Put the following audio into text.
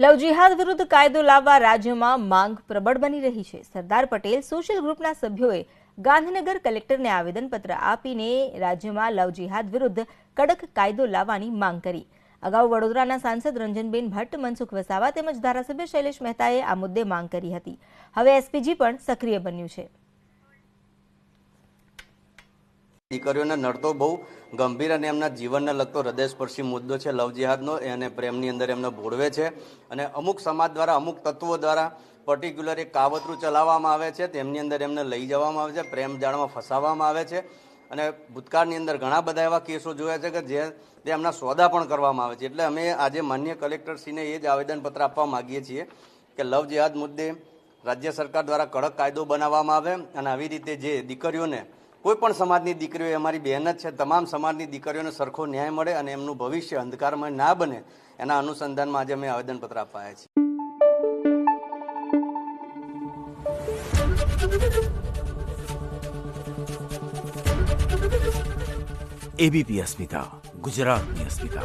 લવ જિહાદ વિરુદ્ધ કાયદો લાવવા રાજ્યમાં માંગ પ્રબળ બની રહી છે। સરદાર પટેલ સોશિયલ ગ્રુપના સભ્યોએ ગાંધીનગર કલેક્ટરને આવેદનપત્ર આપીને રાજ્યમાં લવ જિહાદ વિરુદ્ધ કડક કાયદો લાવવાની માંગ કરી। અગાઉ વડોદરાના સાંસદ રંજનબેન ભટ્ટ, મનસુખ વસાવા તેમજ ધારાસભ્ય શૈલેષ મહેતાએ આ મુદ્દે માંગ કરી હતી। હવે એસપીજી પણ સક્રિય બન્યું છે। દીકરીઓને નડતો બહુ ગંભીર અને એમના જીવનને લગતો હૃદયસ્પર્શી મુદ્દો છે લવ જિહાદનો અને પ્રેમની અંદર એમને ભોળવે છે અને અમુક સમાજ દ્વારા અમુક તત્વો દ્વારા પર્ટિક્યુલર એક કાવતરું ચલાવવામાં આવે છે, તેમની અંદર એમને લઈ જવામાં આવે છે, પ્રેમ જાળમાં ફસાવવામાં આવે છે અને ભૂતકાળની અંદર ઘણા બધા એવા કેસો જોયા છે કે જે એમના સોદા પણ કરવામાં આવે છે। એટલે અમે આજે માનનીય કલેક્ટરશ્રીને એ જ આવેદનપત્ર આપવા માગીએ છીએ કે લવ જિહાદ મુદ્દે રાજ્ય સરકાર દ્વારા કડક કાયદો બનાવવામાં આવે અને આવી રીતે જે દીકરીઓને કોઈ પણ સમાજની દીકરીઓ અમારી બહેન જ છે, તમામ સમાજની દીકરીઓને સરખો ન્યાય મળે અને એમનું ભવિષ્ય અંધકારમય ના બને એના અનુસંધાનમાં આજે અમે આવેદનપત્ર આપવા આવ્યા છીએ। एबीपी अस्मिता, गुजरातनी अस्मिता।